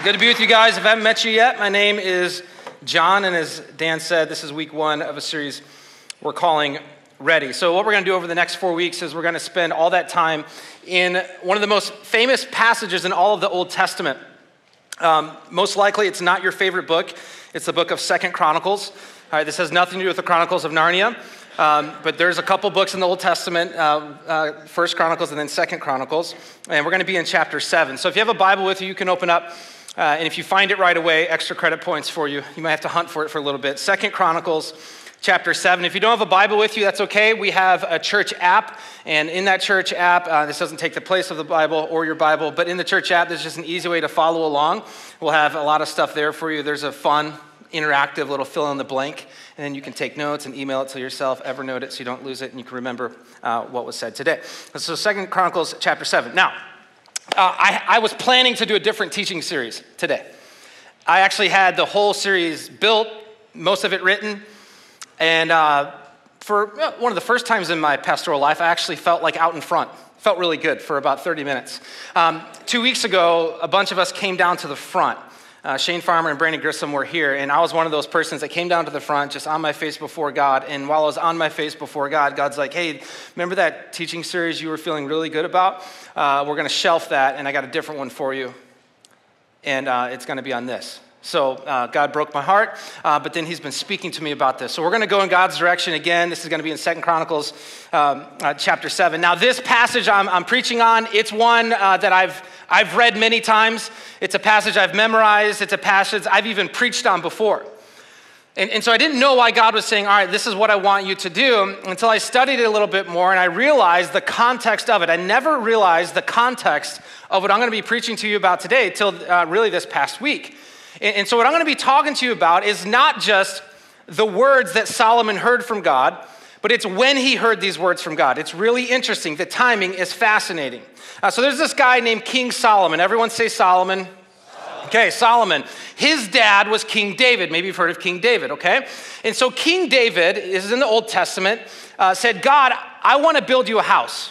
Good to be with you guys. If I haven't met you yet, my name is John, and as Dan said, this is week one of a series we're calling Ready. So what we're going to do over the next 4 weeks is we're going to spend all that time in one of the most famous passages in all of the Old Testament. Most likely, it's not your favorite book. It's the book of 2 Chronicles. All right, this has nothing to do with the Chronicles of Narnia, but there's a couple books in the Old Testament, 1 Chronicles and then 2 Chronicles, and we're going to be in chapter 7. So if you have a Bible with you, you can open up. And if you find it right away, extra credit points for you. You might have to hunt for it for a little bit. 2 Chronicles chapter 7. If you don't have a Bible with you, that's okay. We have a church app. And in that church app, this doesn't take the place of the Bible or your Bible, but in the church app, there's just an easy way to follow along. We'll have a lot of stuff there for you. There's a fun, interactive little fill in the blank. And then you can take notes and email it to yourself, Evernote it so you don't lose it, and you can remember what was said today. So 2 Chronicles chapter 7. Now, I was planning to do a different teaching series today. I actually had the whole series built, most of it written, and for one of the first times in my pastoral life, I actually felt like out in front. Felt really good for about 30 minutes. 2 weeks ago, a bunch of us came down to the front. Shane Farmer and Brandon Grissom were here, and I was one of those persons that came down to the front, just on my face before God, and while I was on my face before God, God's like, hey, remember that teaching series you were feeling really good about? We're going to shelf that, and I got a different one for you, and it's going to be on this. So God broke my heart, but then he's been speaking to me about this. So we're going to go in God's direction again. This is going to be in 2 Chronicles chapter 7. Now this passage I'm preaching on, it's one that I've read many times. It's a passage I've memorized. It's a passage I've even preached on before. And so I didn't know why God was saying, all right, this is what I want you to do, until I studied it a little bit more and I realized the context of it. I never realized the context of what I'm going to be preaching to you about today till really this past week. And so what I'm going to be talking to you about is not just the words that Solomon heard from God, but it's when he heard these words from God. It's really interesting. The timing is fascinating. So there's this guy named King Solomon. Everyone say Solomon. Okay, Solomon. His dad was King David. Maybe you've heard of King David, okay? And so King David, this is in the Old Testament, said, God, I want to build you a house.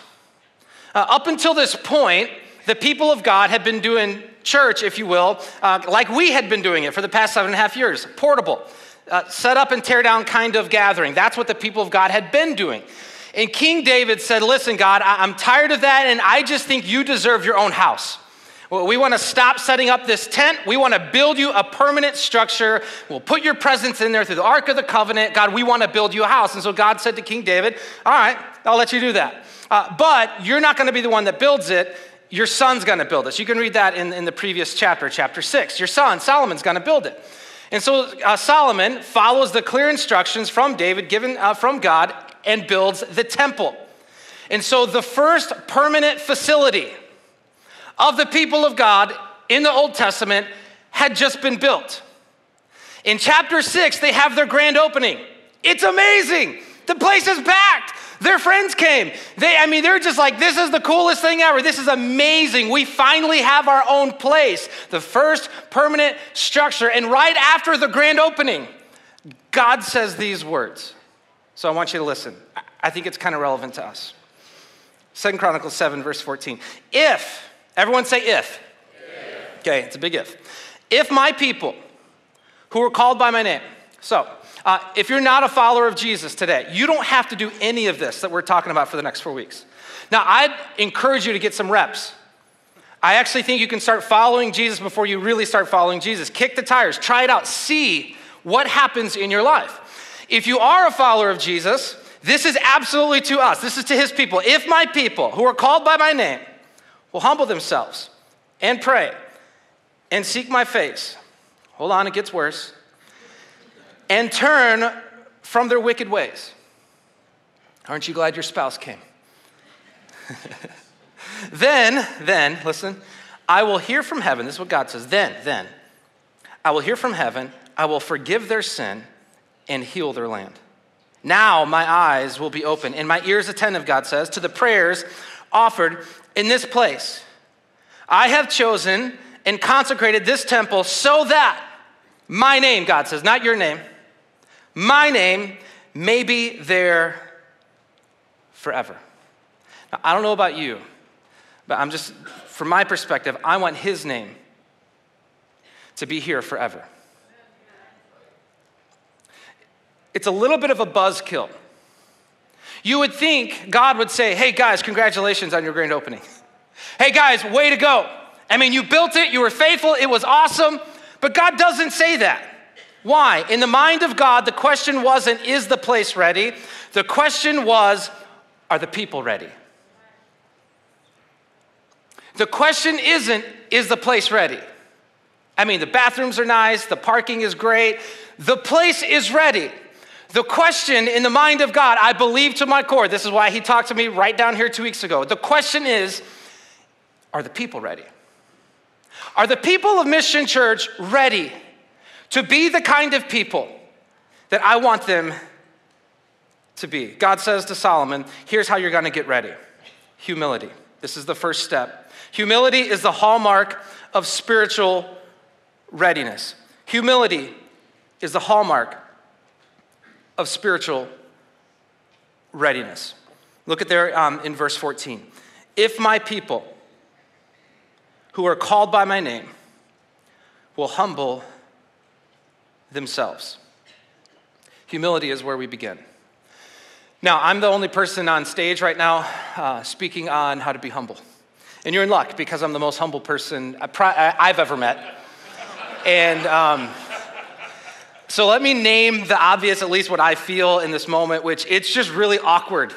Up until this point, the people of God had been doing church, if you will, like we had been doing it for the past 7.5 years, portable, set up and tear down kind of gathering. That's what the people of God had been doing. And King David said, listen, God, I'm tired of that, and I just think you deserve your own house. Well, we want to stop setting up this tent. We want to build you a permanent structure. We'll put your presence in there through the Ark of the Covenant. God, we want to build you a house. And so God said to King David, all right, I'll let you do that. But you're not going to be the one that builds it. Your son's going to build it. So you can read that in the previous chapter 6. Your son, Solomon's going to build it. And so Solomon follows the clear instructions from David given from God and builds the temple. And so the first permanent facility of the people of God in the Old Testament had just been built. In chapter 6, they have their grand opening. It's amazing. The place is packed. Their friends came. They're just like, this is the coolest thing ever. This is amazing. We finally have our own place. The first permanent structure. And right after the grand opening, God says these words. So I want you to listen. I think it's kind of relevant to us. 2 Chronicles 7, verse 14. If, everyone say if. Okay, it's a big if. If my people who are called by my name. So, if you're not a follower of Jesus today, you don't have to do any of this that we're talking about for the next 4 weeks. Now, I'd encourage you to get some reps. I actually think you can start following Jesus before you really start following Jesus. Kick the tires, try it out, see what happens in your life. If you are a follower of Jesus, this is absolutely to us. This is to his people. If my people who are called by my name will humble themselves and pray and seek my face. Hold on, it gets worse. And turn from their wicked ways. Aren't you glad your spouse came? Then, listen, I will hear from heaven. This is what God says. Then, I will hear from heaven. I will forgive their sin and heal their land. Now my eyes will be open and my ears attentive, God says, to the prayers offered in this place. I have chosen and consecrated this temple so that my name, God says, not your name, my name may be there forever. Now, I don't know about you, but from my perspective, I want his name to be here forever. It's a little bit of a buzzkill. You would think God would say, hey guys, congratulations on your grand opening. Hey guys, way to go. I mean, you built it, you were faithful, it was awesome, but God doesn't say that. Why? In the mind of God, the question wasn't, is the place ready? The question was, are the people ready? The question isn't, is the place ready? I mean, the bathrooms are nice, the parking is great, the place is ready. The question in the mind of God, I believe to my core, this is why he talked to me right down here 2 weeks ago. The question is, are the people ready? Are the people of Mission Church ready to be the kind of people that I want them to be? God says to Solomon, here's how you're gonna get ready. Humility. This is the first step. Humility is the hallmark of spiritual readiness. Humility is the hallmark of spiritual readiness. Look at there in verse 14. If my people who are called by my name will humble themselves. Humility is where we begin. Now, I'm the only person on stage right now speaking on how to be humble. And you're in luck because I'm the most humble person I've ever met. And so let me name the obvious, at least what I feel in this moment, which it's just really awkward,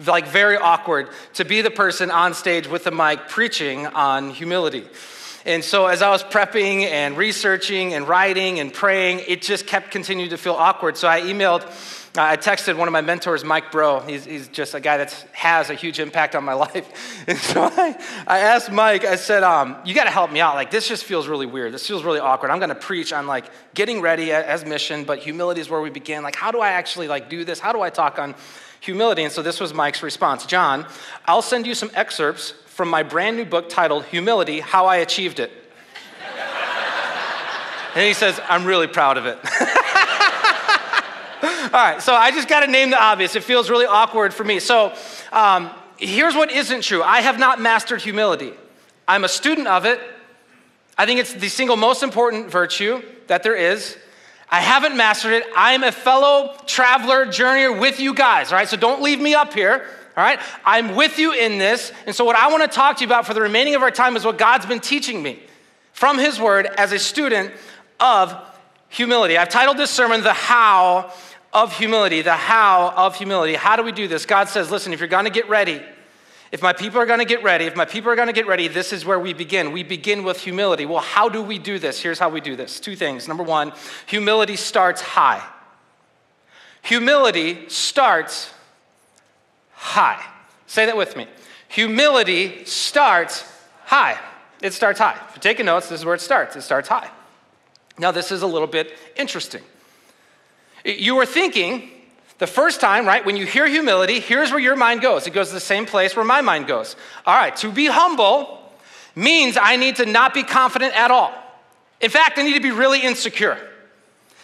like very awkward to be the person on stage with the mic preaching on humility. And so as I was prepping and researching and writing and praying, it just kept continuing to feel awkward. So I texted one of my mentors, Mike Bro. He's just a guy that has a huge impact on my life. And so I asked Mike, I said, you got to help me out. Like, this just feels really weird. This feels really awkward. I'm going to preach on like getting ready as mission, but humility is where we begin. Like, how do I actually like do this? How do I talk on humility? And so this was Mike's response. John, I'll send you some excerpts from my brand new book titled Humility, How I Achieved It. And he says, I'm really proud of it. All right, so I just got to name the obvious. It feels really awkward for me. So here's what isn't true. I have not mastered humility. I'm a student of it. I think it's the single most important virtue that there is. I haven't mastered it. I'm a fellow traveler, journeyer with you guys, all right? So don't leave me up here, all right? I'm with you in this. And so what I want to talk to you about for the remaining of our time is what God's been teaching me from his word as a student of humility. I've titled this sermon, The How of Humility, the how of humility. How do we do this? God says, listen, if you're going to get ready, if my people are going to get ready, this is where we begin. We begin with humility. Well, how do we do this? Here's how we do this. Two things. Number one, humility starts high. Humility starts high. Say that with me. Humility starts high. It starts high. If you're taking notes, this is where it starts. It starts high. Now, this is a little bit interesting. You were thinking the first time, right, when you hear humility, here's where your mind goes. It goes to the same place where my mind goes. All right, to be humble means I need to not be confident at all. In fact, I need to be really insecure.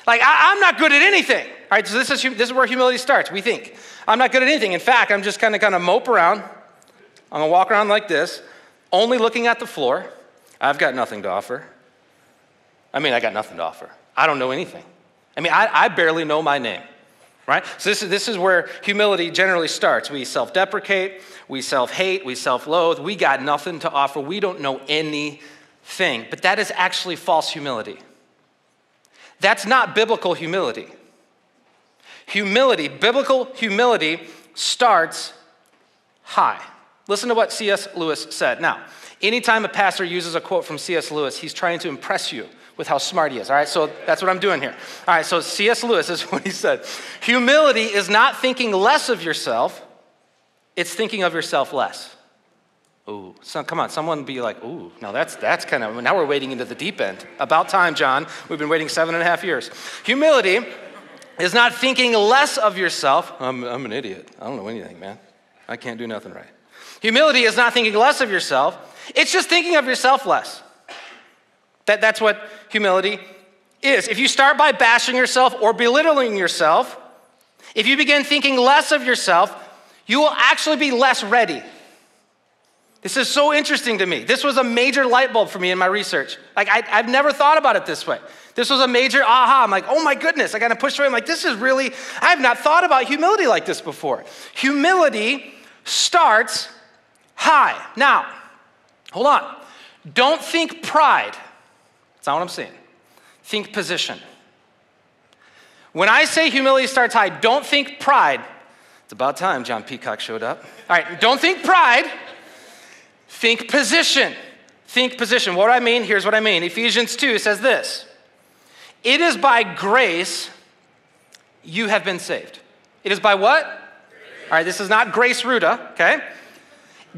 Like, I'm not good at anything. All right, so this is where humility starts. We think, I'm not good at anything. In fact, I'm just kind of mope around. I'm going to walk around like this, only looking at the floor. I've got nothing to offer. I got nothing to offer. I don't know anything. I barely know my name, right? So this is where humility generally starts. We self-deprecate, we self-hate, we self-loathe. We got nothing to offer. We don't know anything. But that is actually false humility. That's not biblical humility. Biblical humility starts high. Listen to what C.S. Lewis said. Now, anytime a pastor uses a quote from C.S. Lewis, he's trying to impress you with how smart he is, all right? So that's what I'm doing here. All right, so C.S. Lewis is what he said. Humility is not thinking less of yourself, it's thinking of yourself less. Ooh, so come on, someone be like, ooh, now that's kind of, now we're wading into the deep end. About time, John. We've been waiting 7.5 years. Humility is not thinking less of yourself. I'm an idiot. I don't know anything, man. I can't do nothing right. Humility is not thinking less of yourself. It's just thinking of yourself less. That's what humility is. If you start by bashing yourself or belittling yourself, if you begin thinking less of yourself, you will actually be less ready. This is so interesting to me. This was a major light bulb for me in my research. Like, I've never thought about it this way. This was a major aha. I'm like, oh my goodness, I got to push through. I'm like, this is really, I have not thought about humility like this before. Humility starts high. Now, hold on. Don't think pride. That's not what I'm saying. Think position. When I say humility starts high, don't think pride. It's about time John Peacock showed up. All right, don't think pride. Think position. Think position. What do I mean? Here's what I mean. Ephesians 2 says this. It is by grace you have been saved. It is by what? Grace. All right, this is not grace Ruta, okay?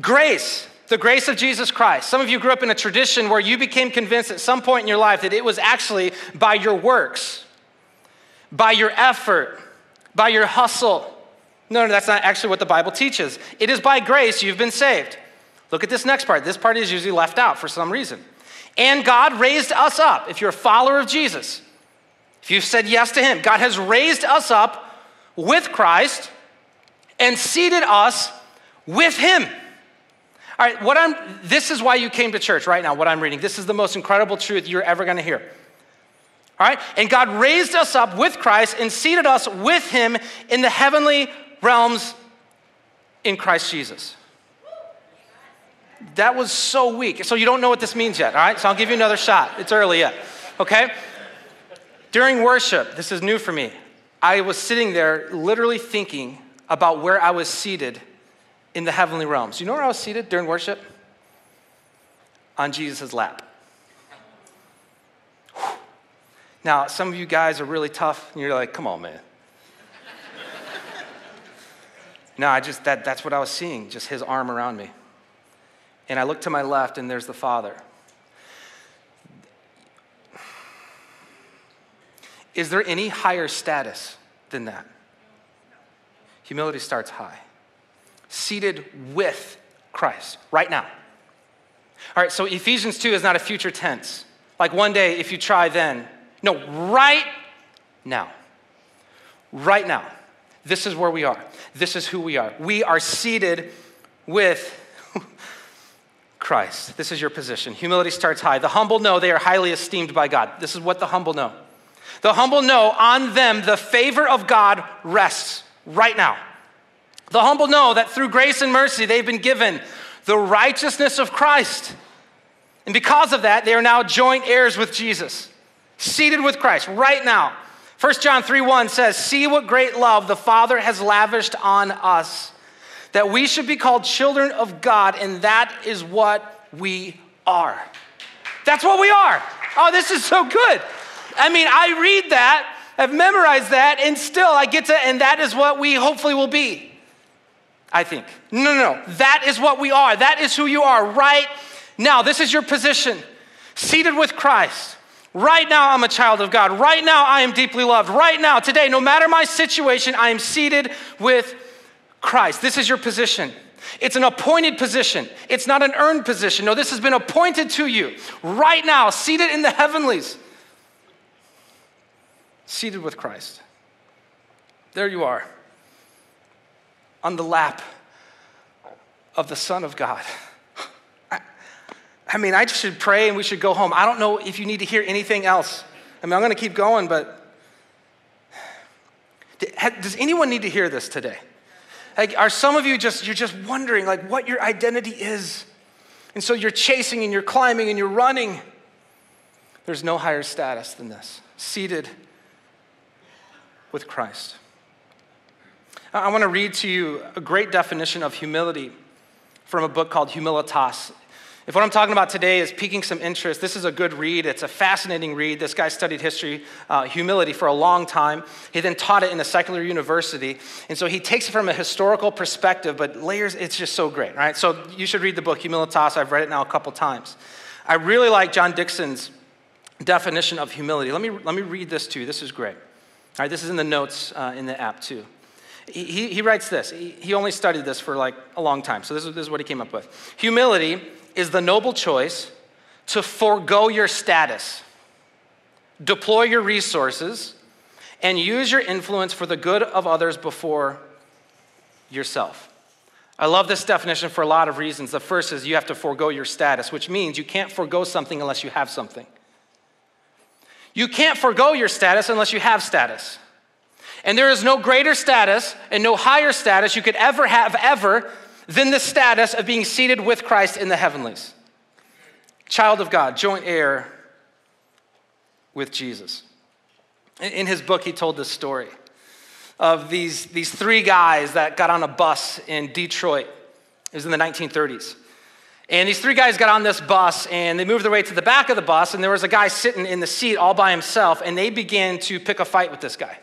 Grace, the grace of Jesus Christ. Some of you grew up in a tradition where you became convinced at some point in your life that it was actually by your works, by your effort, by your hustle. No, that's not actually what the Bible teaches. It is by grace you've been saved. Look at this next part. This part is usually left out for some reason. And God raised us up. If you're a follower of Jesus, if you've said yes to him, God has raised us up with Christ and seated us with him. All right, this is why you came to church right now, what I'm reading. This is the most incredible truth you're ever going to hear. All right, and God raised us up with Christ and seated us with him in the heavenly realms in Christ Jesus. That was so weak. So you don't know what this means yet, all right? So I'll give you another shot. It's early yet, okay? During worship, this is new for me, I was sitting there literally thinking about where I was seated in the heavenly realms. You know where I was seated during worship? On Jesus' lap. Now, some of you guys are really tough, and you're like, come on, man. No, that's what I was seeing, just his arm around me. And I look to my left, and there's the Father. Is there any higher status than that? Humility starts high. Seated with Christ right now. All right, so Ephesians 2 is not a future tense. Like one day, if you try then. No, right now. Right now. This is where we are. This is who we are. We are seated with Christ. This is your position. Humility starts high. The humble know they are highly esteemed by God. This is what the humble know. The humble know on them the favor of God rests right now. The humble know that through grace and mercy they've been given the righteousness of Christ. And because of that, they are now joint heirs with Jesus, seated with Christ right now. 1 John 3:1 says, see what great love the Father has lavished on us, that we should be called children of God, and that is what we are. That's what we are. Oh, this is so good. I mean, I read that, I've memorized that, and still I get to, and that is what we hopefully will be, I think. No. That is what we are. That is who you are right now. This is your position, seated with Christ. Right now, I'm a child of God. Right now, I am deeply loved. Right now, today, no matter my situation, I am seated with Christ. This is your position. It's an appointed position. It's not an earned position. No, this has been appointed to you right now, seated in the heavenlies. Seated with Christ. There you are, on the lap of the Son of God. I mean, I just should pray and we should go home. I don't know if you need to hear anything else. I mean, I'm going to keep going, but does anyone need to hear this today? Like, are some of you you're just wondering like what your identity is? And so you're chasing and you're climbing and you're running. There's no higher status than this. Seated with Christ. I want to read to you a great definition of humility from a book called Humilitas. If what I'm talking about today is piquing some interest, this is a good read. It's a fascinating read. This guy studied history, humility for a long time. He then taught it in a secular university. And so he takes it from a historical perspective, but layers, it's just so great, right? So you should read the book Humilitas. I've read it now a couple times. I really like John Dixon's definition of humility. Let me read this to you. This is great. All right, this is in the notes in the app too. He writes this. He only studied this for like a long time. So this is what he came up with. Humility is the noble choice to forego your status, deploy your resources, and use your influence for the good of others before yourself. I love this definition for a lot of reasons. The first is you have to forego your status, which means you can't forego something unless you have something. You can't forego your status unless you have status. And there is no greater status and no higher status you could ever have than the status of being seated with Christ in the heavenlies. Child of God, joint heir with Jesus. In his book, he told this story of these three guys that got on a bus in Detroit. It was in the 1930s. And these three guys got on this bus, and they moved their way to the back of the bus, and there was a guy sitting in the seat all by himself, and they began to pick a fight with this guy.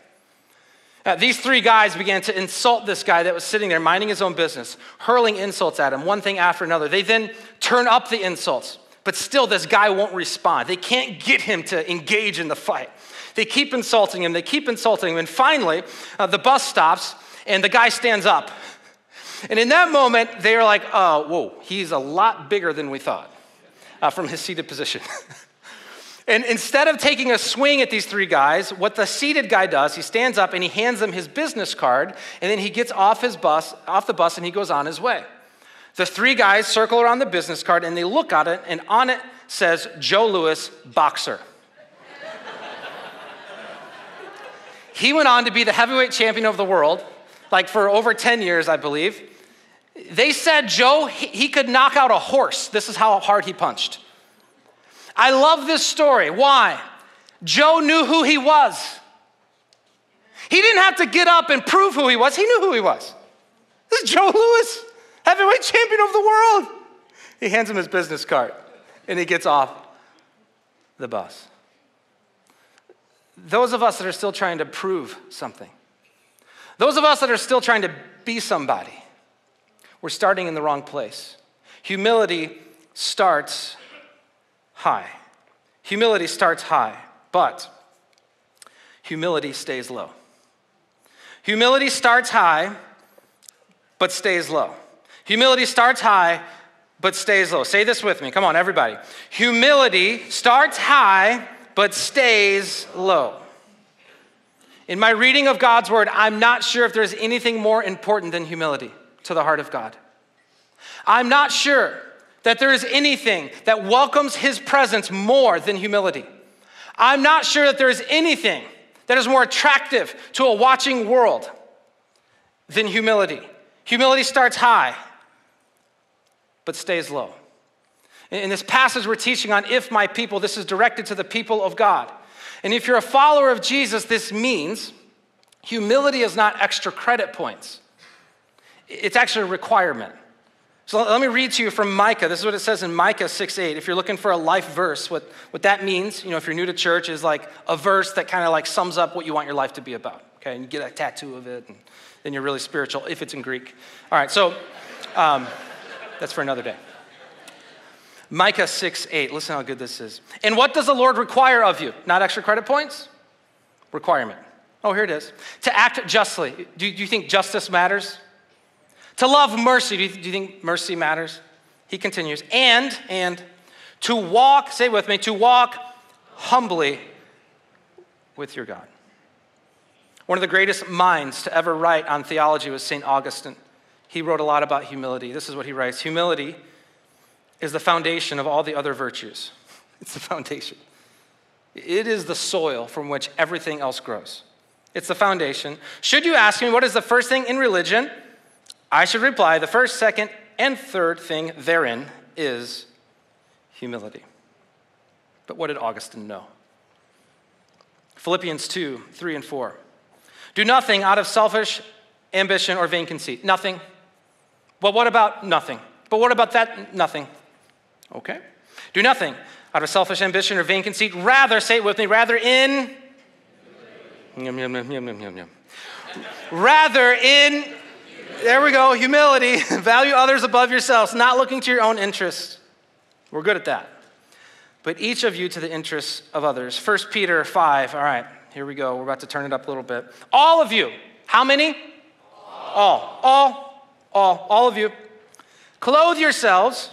These three guys began to insult this guy that was sitting there minding his own business, hurling insults at him, one thing after another. They then turn up the insults, but still this guy won't respond. They can't get him to engage in the fight. They keep insulting him, and finally, the bus stops, and the guy stands up. And in that moment, they are like, oh, whoa, he's a lot bigger than we thought from his seated position. And instead of taking a swing at these three guys, what the seated guy does, he stands up and he hands them his business card, and then he gets off the bus, and he goes on his way. The three guys circle around the business card, and they look at it, and on it says, Joe Louis, boxer. He went on to be the heavyweight champion of the world, like for over 10 years, I believe. They said Joe, he could knock out a horse. This is how hard he punched. I love this story. Why? Joe knew who he was. He didn't have to get up and prove who he was. He knew who he was. This is Joe Louis, heavyweight champion of the world. He hands him his business card, and he gets off the bus. Those of us that are still trying to prove something, those of us that are still trying to be somebody, we're starting in the wrong place. Humility starts high. Humility starts high, but humility stays low. Humility starts high, but stays low. Humility starts high, but stays low. Say this with me. Come on, everybody. Humility starts high, but stays low. In my reading of God's word, I'm not sure if there's anything more important than humility to the heart of God. I'm not sure that there is anything that welcomes his presence more than humility. I'm not sure that there is anything that is more attractive to a watching world than humility. Humility starts high, but stays low. In this passage we're teaching on if my people, this is directed to the people of God. And if you're a follower of Jesus, this means humility is not extra credit points. It's actually a requirement. So let me read to you from Micah. This is what it says in Micah 6:8. If you're looking for a life verse, what that means, if you're new to church, is like a verse that kind of like sums up what you want your life to be about. Okay, and you get a tattoo of it, and then you're really spiritual if it's in Greek. All right, so that's for another day. Micah 6:8. Listen how good this is. And what does the Lord require of you? Not extra credit points? Requirement. Oh, here it is. To act justly. Do you think justice matters? To love mercy. Do you think mercy matters? He continues. And to walk, say it with me, to walk humbly with your God. One of the greatest minds to ever write on theology was St. Augustine. He wrote a lot about humility. This is what he writes. Humility is the foundation of all the other virtues. It's the foundation. It is the soil from which everything else grows. It's the foundation. Should you ask me what is the first thing in religion, I should reply the first, second, and third thing therein is humility. But what did Augustine know? Philippians 2:3 and 4. Do nothing out of selfish ambition or vain conceit. Nothing. Well, what about nothing? But what about that nothing? Okay. Do nothing out of selfish ambition or vain conceit. Rather, say it with me, rather in... Rather in... There we go, humility. Value others above yourselves, not looking to your own interests. We're good at that. But each of you to the interests of others. 1 Peter 5. All right, here we go. We're about to turn it up a little bit. All of you. How many? All of you. Clothe yourselves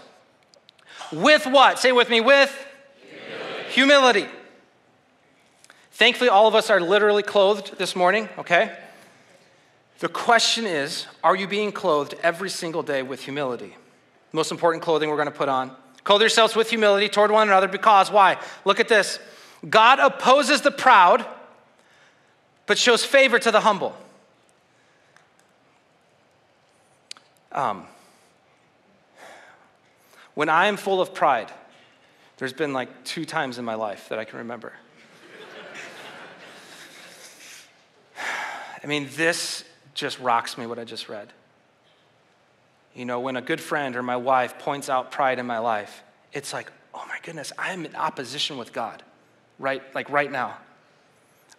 with what? Say it with me, with humility. Thankfully, all of us are literally clothed this morning, okay? The question is, are you being clothed every single day with humility? Most important clothing we're going to put on. Clothe yourselves with humility toward one another because, why? Look at this. God opposes the proud, but shows favor to the humble. When I am full of pride, there's been like 2 times in my life that I can remember. I mean, this just rocks me, what I just read. You know, when a good friend or my wife points out pride in my life, it's like, oh my goodness, I'm in opposition with God, right? Like right now.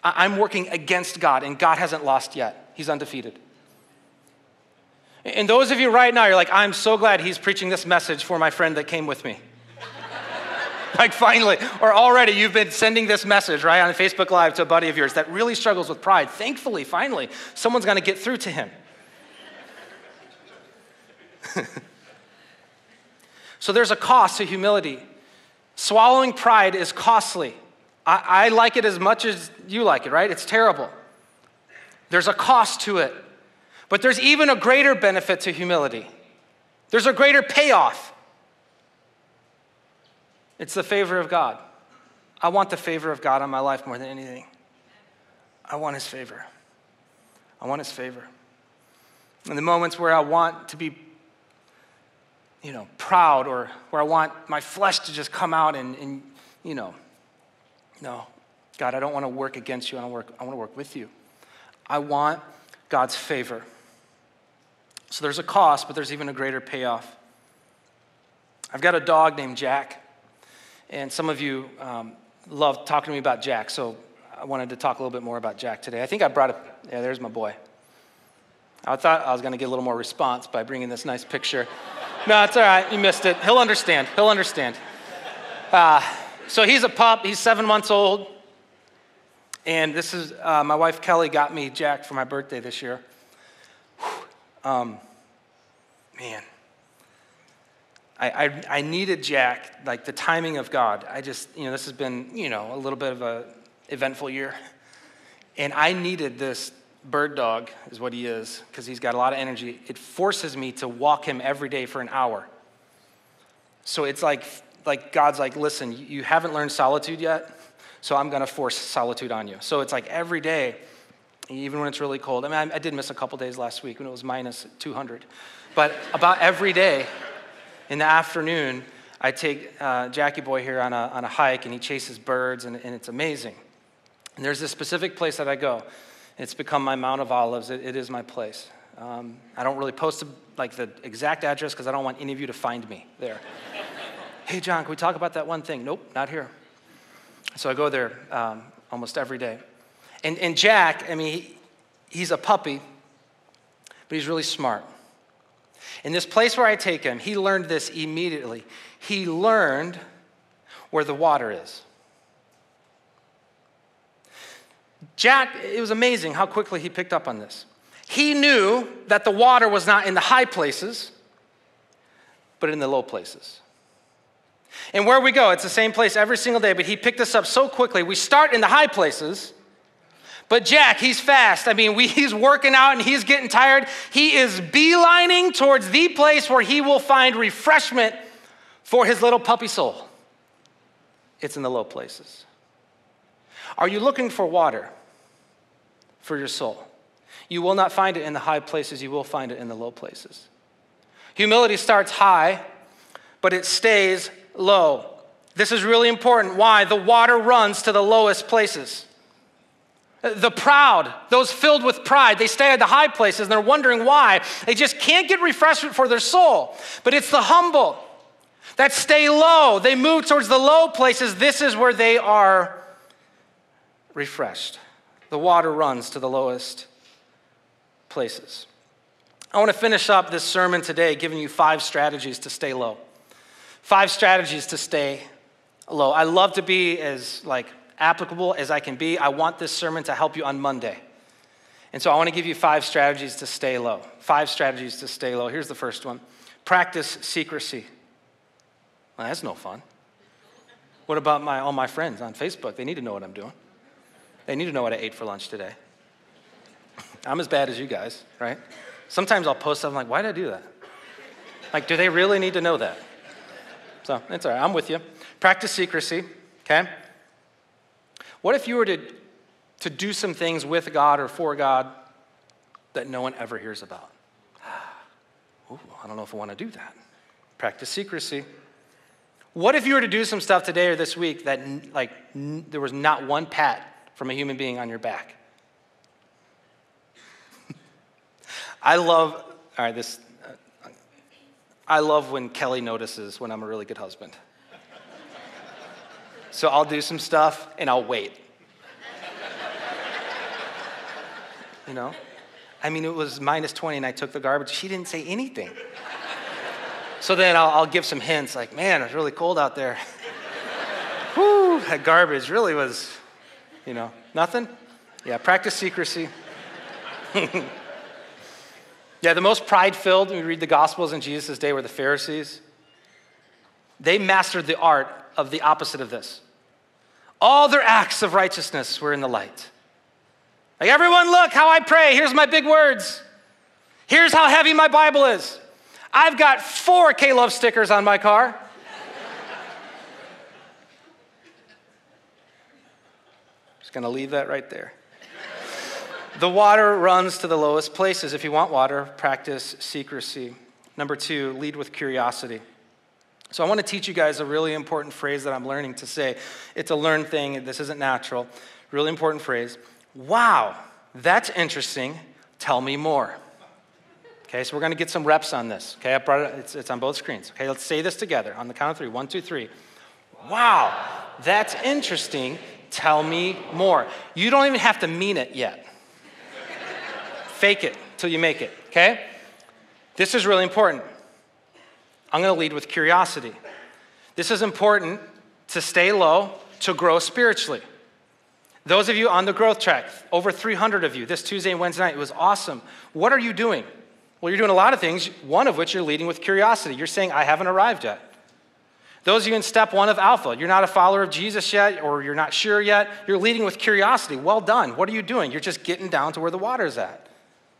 I'm working against God, and God hasn't lost yet. He's undefeated. And those of you right now, you're like, I'm so glad he's preaching this message for my friend that came with me. Like finally, or already you've been sending this message, right, on Facebook Live to a buddy of yours that really struggles with pride. Thankfully, finally, someone's going to get through to him. So there's a cost to humility. Swallowing pride is costly. I like it as much as you like it, right? It's terrible. There's a cost to it. But there's even a greater benefit to humility. There's a greater payoff. It's the favor of God. I want the favor of God on my life more than anything. I want his favor. I want his favor. In the moments where I want to be, proud, or where I want my flesh to just come out and no, God, I don't want to work against you. I want to work with you. I want God's favor. So there's a cost, but there's even a greater payoff. I've got a dog named Jack, and some of you love talking to me about Jack, so I wanted to talk a little bit more about Jack today. I think I brought there's my boy. I thought I was going to get a little more response by bringing this nice picture. No, it's all right. You missed it. He'll understand. So he's a pup. He's 7 months old. And this is, my wife Kelly got me Jack for my birthday this year. Man. I needed Jack, like the timing of God. this has been, a little bit of a eventful year. And I needed this bird dog, is what he is, because he's got a lot of energy. It forces me to walk him every day for an hour. So it's like God's like, listen, you haven't learned solitude yet, so I'm going to force solitude on you. So it's like every day, even when it's really cold. I mean, I did miss a couple days last week when it was minus 200. But about every day in the afternoon, I take Jackie boy here on a hike, and he chases birds, and it's amazing. And there's this specific place that I go. It's become my Mount of Olives. It is my place. I don't really post the exact address because I don't want any of you to find me there. Hey, John, can we talk about that one thing? Nope, not here. So I go there almost every day. And Jack, I mean, he's a puppy, but he's really smart. In this place where I take him, he learned this immediately. He learned where the water is. Jack, it was amazing how quickly he picked up on this. He knew that the water was not in the high places, but in the low places. And where we go, it's the same place every single day, but he picked us up so quickly. We start in the high places, but Jack, he's fast. I mean, he's working out and he's getting tired. He is beelining towards the place where he will find refreshment for his little puppy soul. It's in the low places. Are you looking for water for your soul? You will not find it in the high places. You will find it in the low places. Humility starts high, but it stays low. This is really important. Why? The water runs to the lowest places. The proud, those filled with pride, they stay at the high places and they're wondering why. They just can't get refreshment for their soul. But it's the humble that stay low. They move towards the low places. This is where they are refreshed. The water runs to the lowest places. I want to finish up this sermon today giving you 5 strategies to stay low. 5 strategies to stay low. I love to be as applicable as I can be. I want this sermon to help you on Monday. And so I want to give you 5 strategies to stay low. 5 strategies to stay low. Here's the first one. Practice secrecy. Well, that's no fun. What about all my friends on Facebook? They need to know what I'm doing. They need to know what I ate for lunch today. I'm as bad as you guys, right? Sometimes I'll post something like, why did I do that? Like, do they really need to know that? So it's all right, I'm with you. Practice secrecy, okay? What if you were to do some things with God or for God that no one ever hears about? Ooh, I don't know if I want to do that. Practice secrecy. What if you were to do some stuff today or this week that there was not one pat from a human being on your back? I love when Kelly notices when I'm a really good husband. So I'll do some stuff and I'll wait. You know? I mean, it was -20 and I took the garbage. She didn't say anything. So then I'll give some hints like, man, it's really cold out there. Whew, that garbage really was, nothing? Yeah, practice secrecy. Yeah, the most pride-filled, when we read the Gospels in Jesus' day, were the Pharisees. They mastered the art of the opposite of this. All their acts of righteousness were in the light. Like, everyone, look how I pray. Here's my big words. Here's how heavy my Bible is. I've got 4 K-Love stickers on my car. Just going to leave that right there. The water runs to the lowest places. If you want water, practice secrecy. Number 2, lead with curiosity. So I want to teach you guys a really important phrase that I'm learning to say. It's a learned thing. This isn't natural. Really important phrase. Wow, that's interesting. Tell me more. Okay, so we're going to get some reps on this. Okay, I brought it. It's on both screens. Okay, let's say this together on the count of 3. 1, 2, 3. Wow, that's interesting. Tell me more. You don't even have to mean it yet. Fake it till you make it, okay? This is really important. I'm going to lead with curiosity. This is important to stay low, to grow spiritually. Those of you on the growth track, over 300 of you, this Tuesday and Wednesday night, it was awesome. What are you doing? Well, you're doing a lot of things, one of which you're leading with curiosity. You're saying, I haven't arrived yet. Those of you in step 1 of Alpha, you're not a follower of Jesus yet, or you're not sure yet, you're leading with curiosity. Well done. What are you doing? You're just getting down to where the water's at.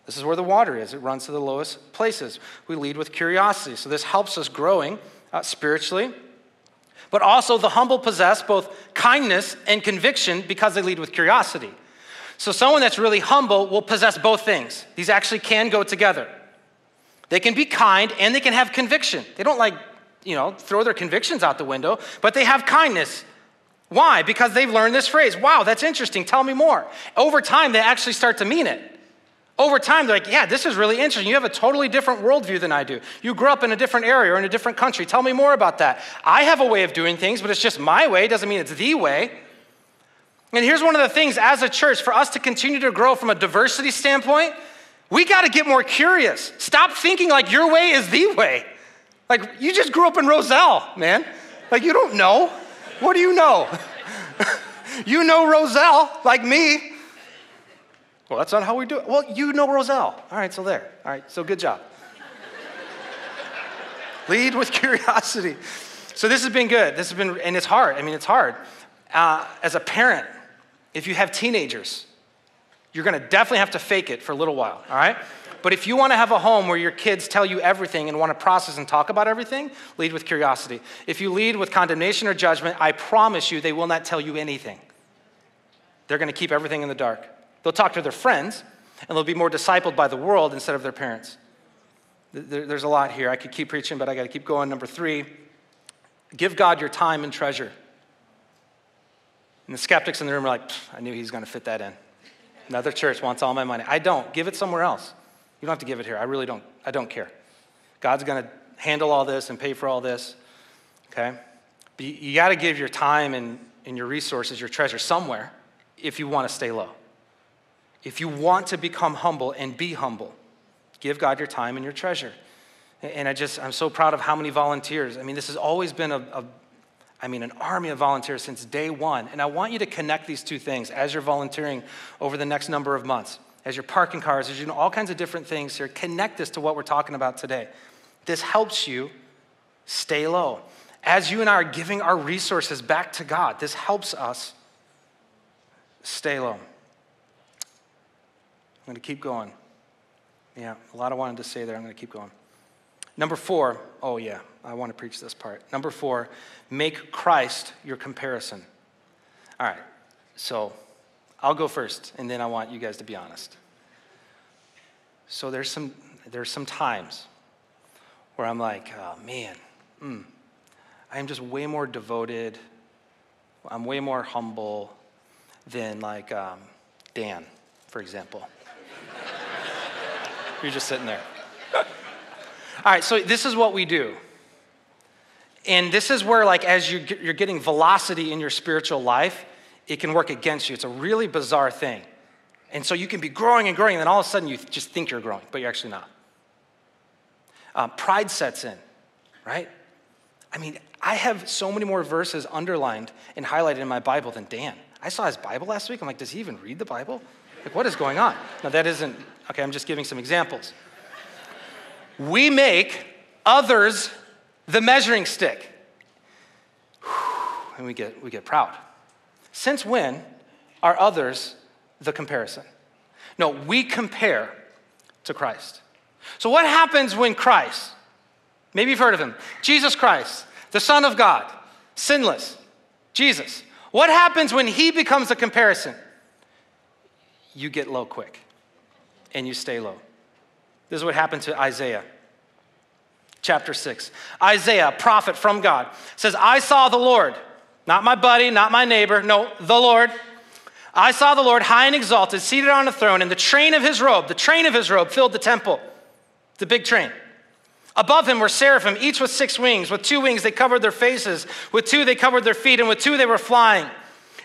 This is where the water is. It runs to the lowest places. We lead with curiosity. So this helps us growing spiritually. But also the humble possess both kindness and conviction because they lead with curiosity. So someone that's really humble will possess both things. These actually can go together. They can be kind and they can have conviction. They don't throw their convictions out the window, but they have kindness. Why? Because they've learned this phrase. Wow, that's interesting. Tell me more. Over time, they actually start to mean it. Over time, they're like, yeah, this is really interesting. You have a totally different worldview than I do. You grew up in a different area or in a different country. Tell me more about that. I have a way of doing things, but it's just my way. It doesn't mean it's the way. And here's one of the things as a church, for us to continue to grow from a diversity standpoint, we got to get more curious. Stop thinking like your way is the way. Like, you just grew up in Roselle, man. Like, you don't know. What do you know? You know Roselle, like me. Well, that's not how we do it. Well, you know Roselle. All right, so there. All right, so good job. Lead with curiosity. So this has been good. And it's hard. I mean, it's hard. As a parent, if you have teenagers, you're going to definitely have to fake it for a little while, all right? But if you want to have a home where your kids tell you everything and want to process and talk about everything, lead with curiosity. If you lead with condemnation or judgment, I promise you they will not tell you anything. They're going to keep everything in the dark. They'll talk to their friends, and they'll be more discipled by the world instead of their parents. There's a lot here. I could keep preaching, but I got to keep going. Number 3, give God your time and treasure. And the skeptics in the room are like, I knew he's going to fit that in. Another church wants all my money. I don't. Give it somewhere else. You don't have to give it here. I really don't. I don't care. God's going to handle all this and pay for all this, okay? But you got to give your time and your resources, your treasure somewhere if you want to stay low. If you want to become humble and be humble, give God your time and your treasure. And I'm so proud of how many volunteers. I mean, this has always been an army of volunteers since day one. And I want you to connect these two things as you're volunteering over the next number of months. As you're parking cars, as you're doing all kinds of different things here, connect this to what we're talking about today. This helps you stay low. As you and I are giving our resources back to God, this helps us stay low. going to keep going. Yeah, a lot I wanted to say there. I'm going to keep going. Number 4, oh yeah, I want to preach this part. Number 4, make Christ your comparison. All right, so I'll go first, and then I want you guys to be honest. So there's some times where I'm like, oh man, I am just way more devoted. I'm way more humble than like Dan, for example. You're just sitting there. All right, so this is what we do. And this is where, like, as you're getting velocity in your spiritual life, it can work against you. It's a really bizarre thing. And so you can be growing and growing, and then all of a sudden you just think you're growing, but you're actually not. Pride sets in, right? I mean, I have so many more verses underlined and highlighted in my Bible than Dan. I saw his Bible last week. I'm like, does he even read the Bible? Like, what is going on? Now, that isn't, okay, I'm just giving some examples. We make others the measuring stick. And we get proud. Since when are others the comparison? No, we compare to Christ. So what happens when Christ, maybe you've heard of him, Jesus Christ, the Son of God, sinless, Jesus. What happens when he becomes a comparison? You get low quick, and you stay low. This is what happened to Isaiah. Chapter 6. Isaiah, a prophet from God, says, I saw the Lord, not my buddy, not my neighbor, no, the Lord. I saw the Lord high and exalted, seated on a throne, and the train of his robe filled the temple. The big train. Above him were seraphim, each with 6 wings. With 2 wings they covered their faces. With 2 they covered their feet, and with 2 they were flying.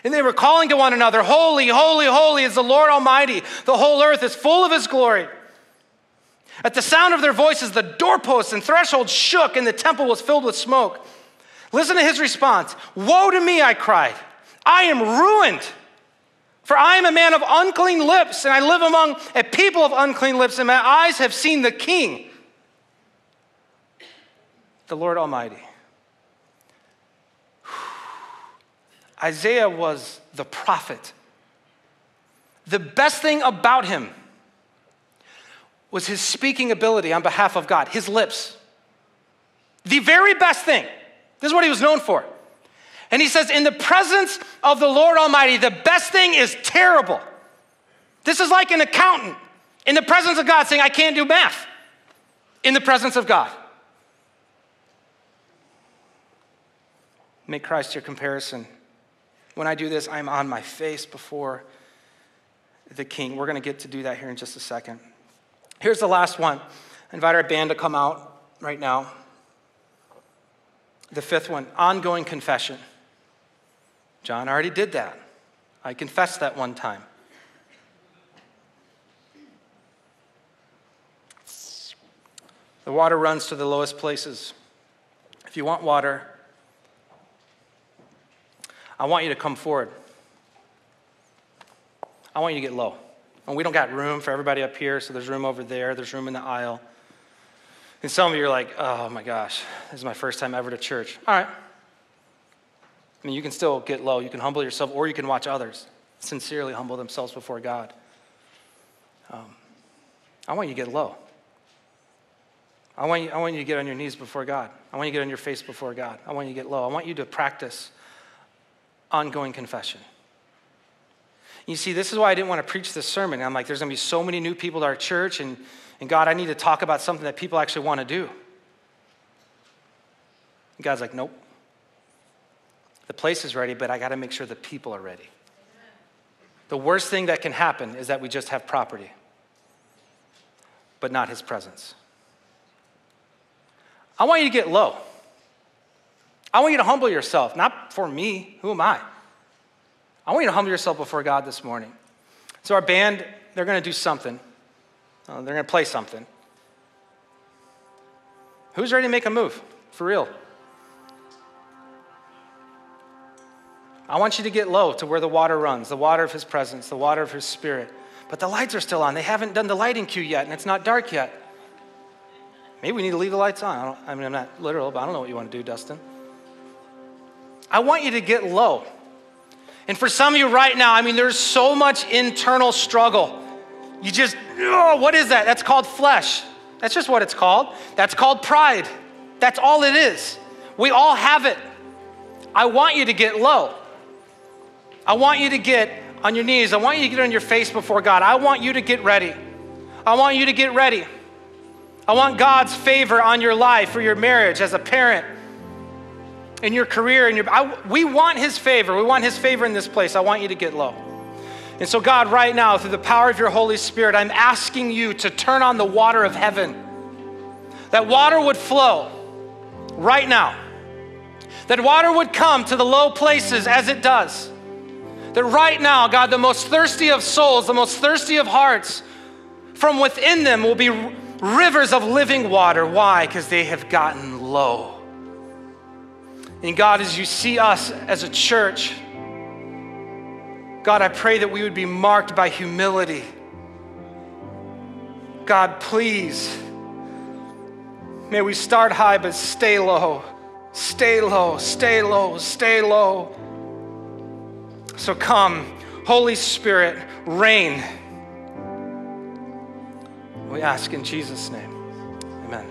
And they were calling to one another, holy, holy, holy is the Lord Almighty. The whole earth is full of his glory. At the sound of their voices, the doorposts and thresholds shook, and the temple was filled with smoke. Listen to his response. Woe to me, I cried. I am ruined, for I am a man of unclean lips, and I live among a people of unclean lips, and my eyes have seen the King, the Lord Almighty. Isaiah was the prophet. The best thing about him was his speaking ability on behalf of God, his lips. The very best thing. This is what he was known for. And he says, in the presence of the Lord Almighty, the best thing is terrible. This is like an accountant in the presence of God saying, I can't do math. In the presence of God. Make Christ your comparison. When I do this, I'm on my face before the King. We're going to get to do that here in just a second. Here's the last one. I invite our band to come out right now. The 5th one, ongoing confession. John already did that. I confessed that one time. The water runs to the lowest places. If you want water, I want you to come forward. I want you to get low. And we don't got room for everybody up here, so there's room over there. There's room in the aisle. And some of you are like, oh my gosh, this is my first time ever to church. All right. I mean, you can still get low. You can humble yourself, or you can watch others sincerely humble themselves before God. I want you to get low. I want you to get on your knees before God. I want you to get on your face before God. I want you to get low. I want you to practice ongoing confession. You see, this is why I didn't want to preach this sermon. I'm like, there's going to be so many new people to our church, and God, I need to talk about something that people actually want to do. And God's like, nope. The place is ready, but I got to make sure the people are ready. The worst thing that can happen is that we just have property, but not his presence. I want you to get low. I want you to humble yourself, not for me. Who am I? I want you to humble yourself before God this morning. So our band, they're going to do something. They're going to play something. Who's ready to make a move? For real. I want you to get low to where the water runs, the water of his presence, the water of his spirit. But the lights are still on. They haven't done the lighting cue yet, and it's not dark yet. Maybe we need to leave the lights on. I'm not literal, but I don't know what you want to do, Dustin. I want you to get low. And for some of you right now, there's so much internal struggle. what is that? That's called flesh. That's just what it's called. That's called pride. That's all it is. We all have it. I want you to get low. I want you to get on your knees. I want you to get on your face before God. I want you to get ready. I want you to get ready. I want God's favor on your life or your marriage as a parent, in your career. We want his favor. We want his favor in this place. I want you to get low. And so God, right now, through the power of your Holy Spirit, I'm asking you to turn on the water of heaven. That water would flow right now. That water would come to the low places as it does. That right now, God, the most thirsty of souls, the most thirsty of hearts, from within them will be rivers of living water. Why? Because they have gotten low. And God, as you see us as a church, God, I pray that we would be marked by humility. God, please, may we start high but stay low. Stay low, stay low, stay low. So come, Holy Spirit, reign. We ask in Jesus' name, amen.